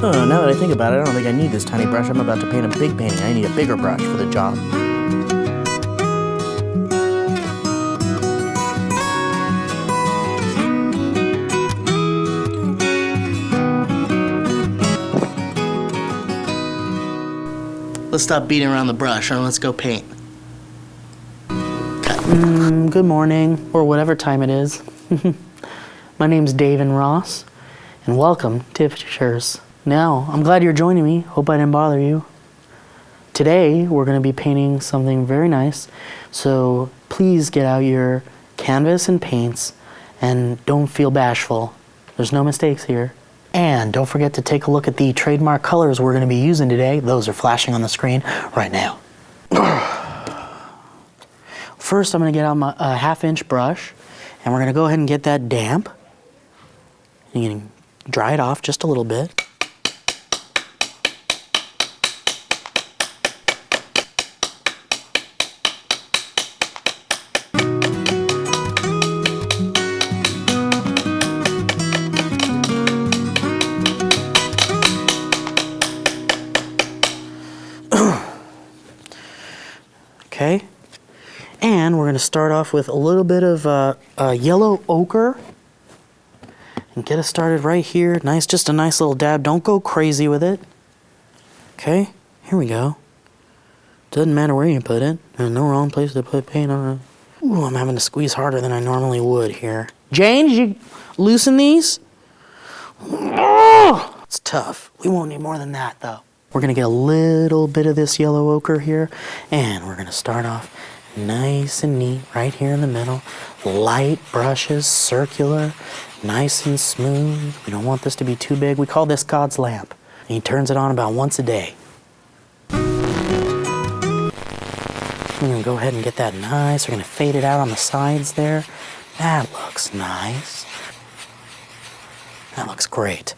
Oh, now that I think about it, I don't think I need this tiny brush. I'm about to paint a big painting. I need a bigger brush for the job. Let's stop beating around the brush and let's go paint. Good morning, or whatever time it is. My name's Dayvin Ross, and welcome to Pictures. Now, I'm glad you're joining me. Hope I didn't bother you. Today, we're going to be painting something very nice, so please get out your canvas and paints, and don't feel bashful. There's no mistakes here. And don't forget to take a look at the trademark colors we're going to be using today. Those are flashing on the screen right now. First, I'm going to get out my 1/2-inch brush, and we're going to go ahead and get that damp. You can dry it off just a little bit. Okay, and we're going to start off with a little bit of yellow ochre and get us started right here. Nice, just a nice little dab. Don't go crazy with it. Okay, here we go. Doesn't matter where you put it. There's no wrong place to put paint on it. Ooh, I'm having to squeeze harder than I normally would here. Jane, did you loosen these? Oh, it's tough. We won't need more than that though. We're going to get a little bit of this yellow ochre here, and we're going to start off nice and neat right here in the middle. Light brushes, circular, nice and smooth. We don't want this to be too big. We call this God's lamp, and he turns it on about once a day. We're going to go ahead and get that nice. We're going to fade it out on the sides there. That looks nice. That looks great.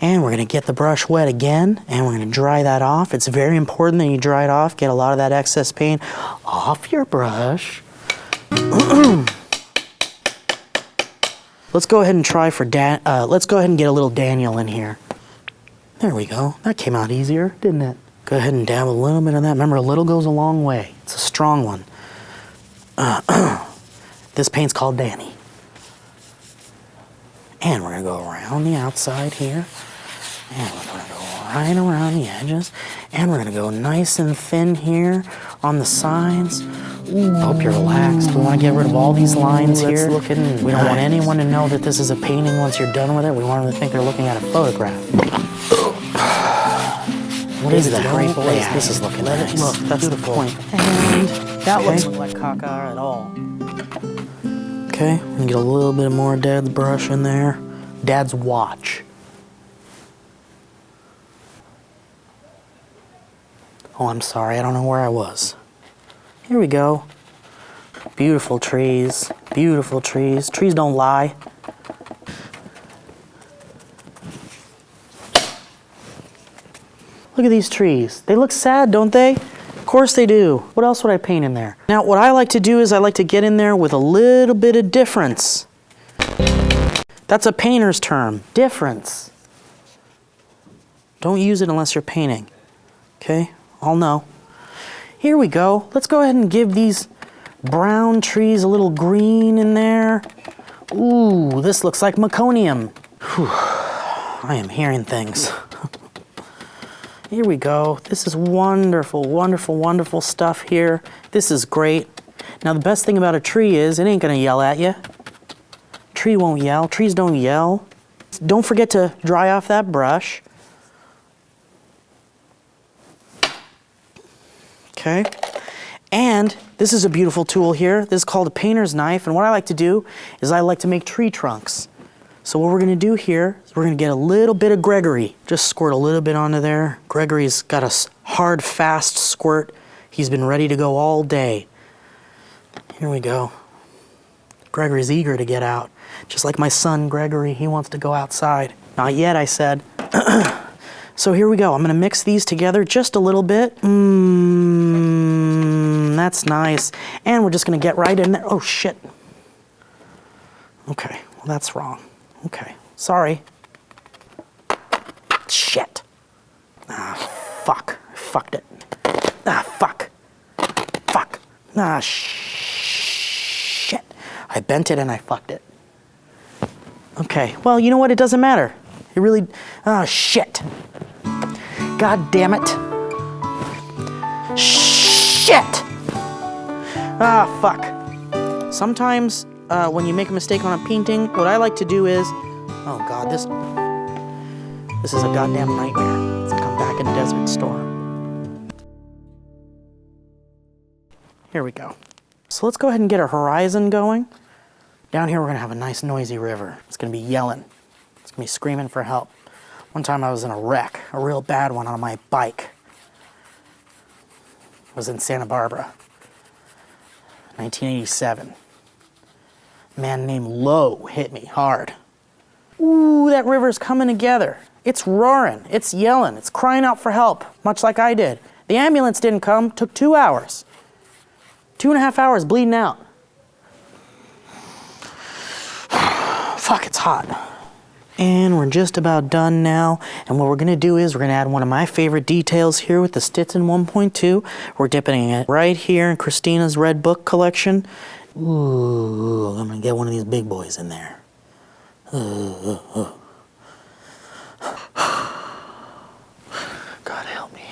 And we're going to get the brush wet again, and we're going to dry that off. It's very important that you dry it off. Get a lot of that excess paint off your brush. Let's go ahead and try for let's go ahead and get a little Daniel in here. There we go. That came out easier, didn't it? Go ahead and dab a little bit of that. Remember, a little goes a long way. It's a strong one. This paint's called Danny. And we're going to go around the outside here. And we're going to go right around the edges. And we're going to go nice and thin here on the sides. Ooh. Hope you're relaxed. We want to get rid of all these lines here. We don't want anyone to know that this is a painting once you're done with it. We want them to think they're looking at a photograph. What is that? Yeah, this is looking nice. Look, that's the point. And that doesn't look like caca at all. Okay, I'm gonna get a little bit more Dad's brush in there. Dad's watch. Oh, I'm sorry, I don't know where I was. Here we go. Beautiful trees, beautiful trees. Trees don't lie. Look at these trees. They look sad, don't they? Of course they do. What else would I paint in there? Now, what I like to do is I like to get in there with a little bit of difference. That's a painter's term, difference. Don't use it unless you're painting. Okay, I'll know. Here we go. Let's go ahead and give these brown trees a little green in there. Ooh, this looks like meconium. Whew. I am hearing things. Here we go. This is wonderful, wonderful, wonderful stuff here. This is great. Now the best thing about a tree is it ain't gonna yell at you. Tree won't yell. Trees don't yell. Don't forget to dry off that brush. Okay. And this is a beautiful tool here. This is called a painter's knife. And what I like to do is I like to make tree trunks. So what we're going to do here is we're going to get a little bit of Gregory. Just squirt a little bit onto there. Gregory's got a hard, fast squirt. He's been ready to go all day. Here we go. Gregory's eager to get out. Just like my son, Gregory, he wants to go outside. Not yet, I said. So here we go. I'm going to mix these together just a little bit. That's nice. And we're just going to get right in there. Oh, shit. Okay, well, that's wrong. Okay, sorry. shit. Ah, fuck. I fucked it. Ah, fuck. Fuck. Ah, shit. I bent it and I fucked it. Okay, well, you know what? It doesn't matter. It really, oh, shit. God damn it. Shit! Ah, fuck. Sometimes, when you make a mistake on a painting, what I like to do is, oh God, this is a goddamn nightmare. It's like I'm back in a desert storm. Here we go. So let's go ahead and get our horizon going. Down here, we're gonna have a nice noisy river. It's gonna be yelling. It's gonna be screaming for help. One time I was in a wreck, a real bad one on my bike. I was in Santa Barbara, 1987. A man named Lowe hit me hard. Ooh, that river's coming together. It's roaring, it's yelling, it's crying out for help, much like I did. The ambulance didn't come, took 2 hours. 2.5 hours bleeding out. Fuck, it's hot. And we're just about done now. And what we're gonna do is we're gonna add one of my favorite details here with the Stetson 1.2. We're dipping it right here in Christina's Red Book collection. Ooh, I'm gonna get one of these big boys in there. God help me.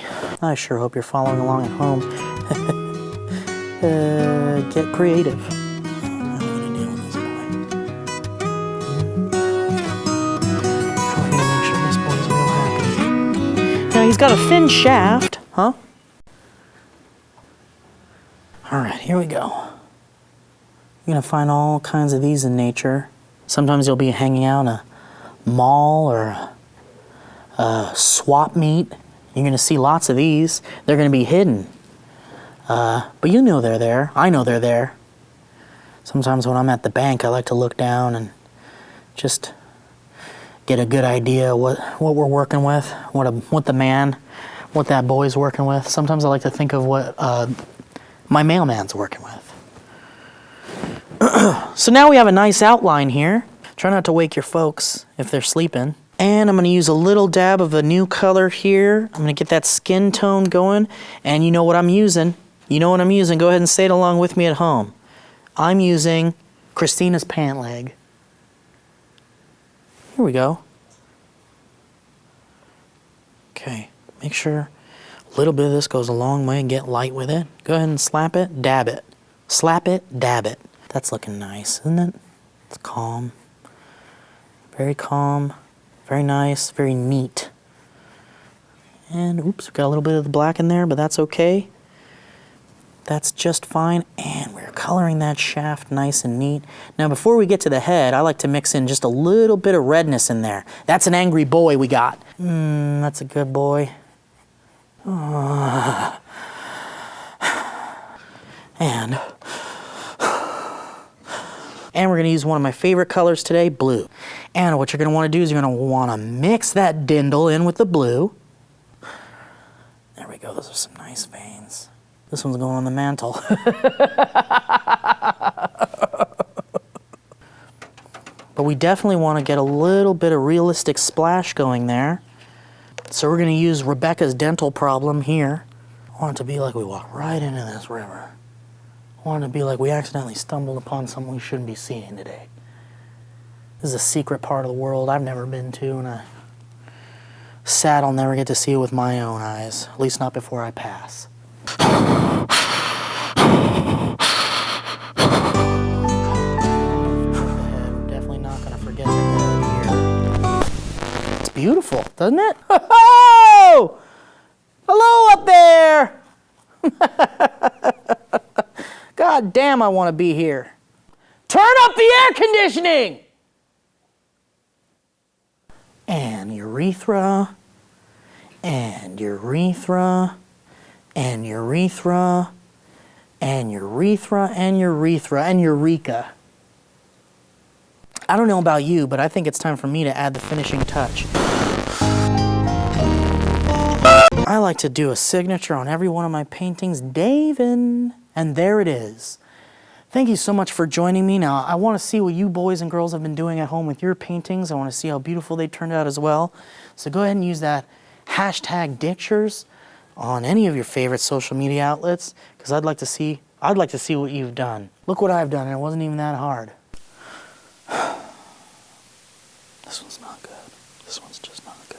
I sure hope you're following along at home. Get creative. What am I gonna do with this boy? I'm gonna make sure this boy's real happy. Now he's got a thin shaft, huh? All right, here we go. You're gonna find all kinds of these in nature. Sometimes you'll be hanging out in a mall or a swap meet. You're gonna see lots of these. They're gonna be hidden. But you know they're there. I know they're there. Sometimes when I'm at the bank, I like to look down and just get a good idea what we're working with, what that boy's working with. Sometimes I like to think of what my mailman's working with. So now we have a nice outline here. Try not to wake your folks if they're sleeping. And I'm going to use a little dab of a new color here. I'm going to get that skin tone going. And you know what I'm using. You know what I'm using. Go ahead and say it along with me at home. I'm using Christina's pant leg. Here we go. Okay, make sure a little bit of this goes a long way and get light with it. Go ahead and slap it, dab it. Slap it, dab it. That's looking nice, isn't it? It's calm. Very calm. Very nice, very neat. And oops, we got a little bit of the black in there, but that's okay. That's just fine. And we're coloring that shaft nice and neat. Now before we get to the head, I like to mix in just a little bit of redness in there. That's an angry boy we got. That's a good boy. And we're gonna use one of my favorite colors today, blue. And what you're gonna wanna do is you're gonna wanna mix that dindle in with the blue. There we go, those are some nice veins. This one's going on the mantle. But we definitely wanna get a little bit of realistic splash going there. So we're gonna use Rebecca's dental problem here. I want it to be like we walk right into this river. I want it to be like we accidentally stumbled upon something we shouldn't be seeing today. This is a secret part of the world I've never been to, and I'm sad I'll never get to see it with my own eyes, at least not before I pass. We're definitely not going to forget the head here. It's beautiful, doesn't it? Oh! Hello up there! God damn, I want to be here. Turn up the air conditioning! And urethra, and urethra, and urethra, and urethra, and urethra, and eureka. I don't know about you, but I think it's time for me to add the finishing touch. I like to do a signature on every one of my paintings, Dayvin. And there it is. Thank you so much for joining me. Now, I want to see what you boys and girls have been doing at home with your paintings. I want to see how beautiful they turned out as well. So go ahead and use that hashtag Dictures on any of your favorite social media outlets, because I'd like to see what you've done. Look what I've done, and it wasn't even that hard. This one's not good. This one's just not good.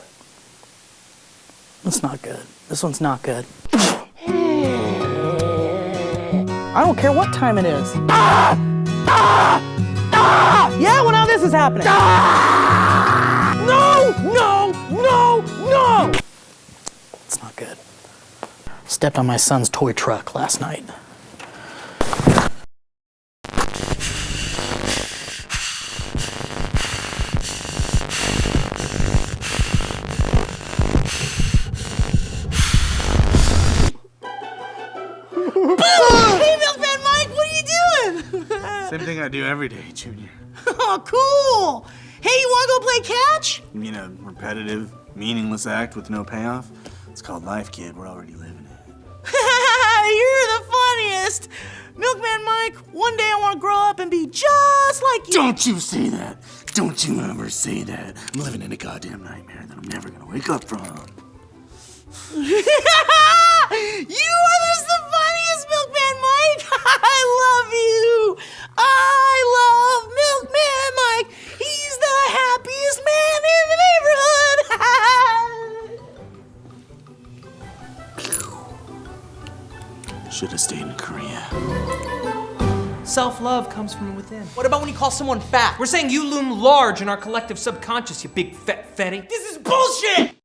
It's not good. This one's not good. I don't care what time it is. Yeah, well now this is happening. No! It's not good. Stepped on my son's toy truck last night. Hey, Milkman Mike, what are you doing? Same thing I do every day, Junior. Oh, cool. Hey, you want to go play catch? You mean a repetitive, meaningless act with no payoff? It's called life, kid. We're already living it. You're the funniest. Milkman Mike, one day I want to grow up and be just like you. Don't you say that. Don't you ever say that. I'm living in a goddamn nightmare that I'm never going to wake up from. You are just the funniest, Milkman Mike. I love you. I love Milkman Mike. He's the happiest man in the neighborhood. Should have stayed in Korea. Self-love comes from within. What about when you call someone fat? We're saying you loom large in our collective subconscious, you big fat fatty. This is bullshit.